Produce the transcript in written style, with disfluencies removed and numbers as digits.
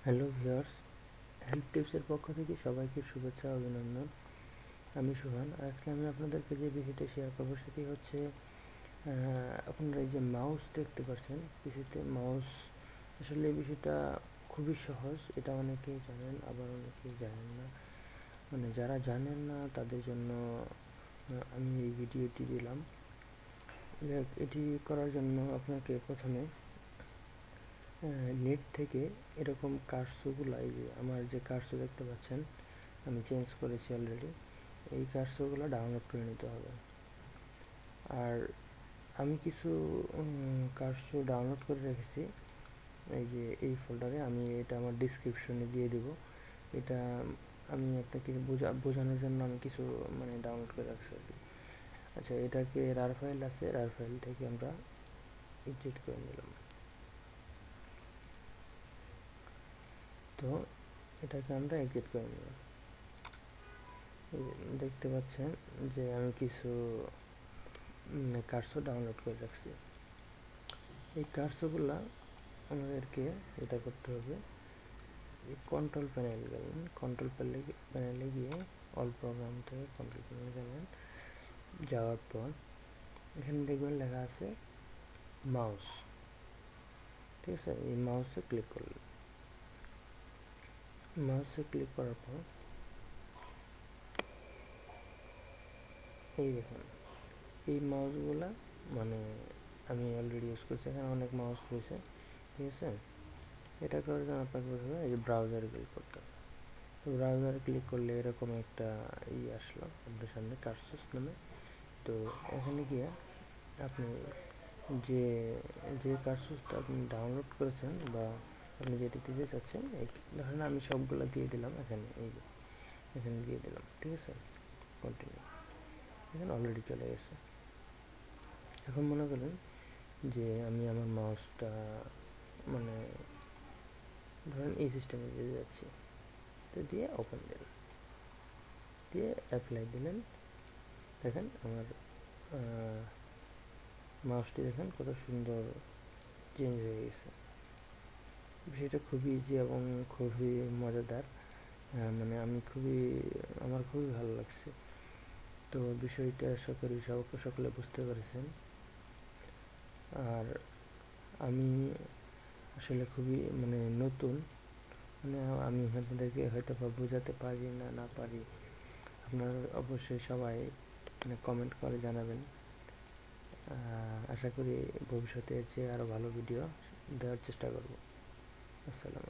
Hello viewers, help টিপসের পক্ষ থেকে সবাইকে শুভেচ্ছা ও অভিনন্দন। আমি সোহান। আজকে আমি আপনাদেরকে যে বিষয়টা শেয়ার করবো সেটি হচ্ছে আপনারা এই যে মাউস দেখতে পাচ্ছেন পিসিতে মাউস, আসলে এই বিষয়টা খুবই সহজ। এটা অনেকেই জানেন, আবার অনেকেই জানেন না। মানে যারা জানেন না তাদের জন্য আমি এই ভিডিওটি দিলাম। এটি করার জন্য আপনাকে প্রথমে নেট থেকে এরকম কার্সোগুলো, এই যে আমার যে কার্সো দেখতে পাচ্ছেন আমি চেঞ্জ করেছি অলরেডি, এই কার্সোগুলো ডাউনলোড করে নিতে হবে। আর আমি কিছু কার্সো ডাউনলোড করে রেখেছি এই যে এই ফোল্ডারে। আমি এটা আমার ডিসক্রিপশনে দিয়ে দেব। এটা আমি আপনাকে বোঝানোর জন্য আমি কিছু ডাউনলোড করে রাখছি আর কি। আচ্ছা, এটাকে রার ফাইল আছে, রার ফাইল থেকে আমরা এডিট করে নিলাম। তো এটাকে আমরা এডিট করে নিলাম। দেখতে পাচ্ছেন যে আমি কিছু কার্সো ডাউনলোড করে রাখছি। এই কার্সোগুলা আমাদেরকে এটা করতে হবে, কন্ট্রোল প্যানেল গেলেন, কন্ট্রোল প্যানেলে গিয়ে অল প্রোগ্রাম থেকে কন্ট্রোল প্যানেলে গেলেন। যাওয়ার পর এখানে দেখবেন লেখা আছে মাউস, ঠিক আছে? এই মাউসে ক্লিক করলেন। মাউসে ক্লিক করার পর এই দেখুন এই মাউসগুলা মানে আমি অলরেডি ইউজ করছি, এখানে অনেক মাউস রয়েছে, ঠিক আছে? এটা করার জন্য আপনাকে প্রথমে এই যে ব্রাউজারে ক্লিক করতে হবে। তো ব্রাউজারে ক্লিক করলে এরকম একটা আসলো আপনার সামনে, কার্সস নামে। তো এখানে গিয়ে আপনি যে যে কার্সসটা আপনি ডাউনলোড করেছেন বা আপনি যেটি দিতে চাচ্ছেন, এই ধরেন আমি সবগুলো দিয়ে দিলাম এখানে, এই যে এখানে দিয়ে দিলাম, ঠিক আছে? কন্টিনিউ, এখানে অলরেডি চলে গেছে। এখন মনে করেন যে আমি আমার মাউসটা মানে ধরেন এই সিস্টেমে দিয়ে যাচ্ছি, তো দিয়ে ওপেন দিলাম, দিয়ে অ্যাপ্লাই দিলেন। দেখেন আমার মাউসটি দেখেন কত সুন্দর চেঞ্জ হয়ে গেছে। বিষয়টা খুবই ইজি এবং খুবই মজাদার। আমার খুবই ভালো লাগছে। তো বিষয়টা আশা করি সকলে বুঝতে পেরেছেন। আর আমি আসলে খুবই নতুন, আমি আপনাদেরকে হয়তো বা বোঝাতে পারি না পারি। আপনারা অবশ্যই সবাই কমেন্ট করে জানাবেন। আশা করি ভবিষ্যতে এর চেয়ে আরও ভালো ভিডিও দেওয়ার চেষ্টা করব। আসসালামু আলাইকুম।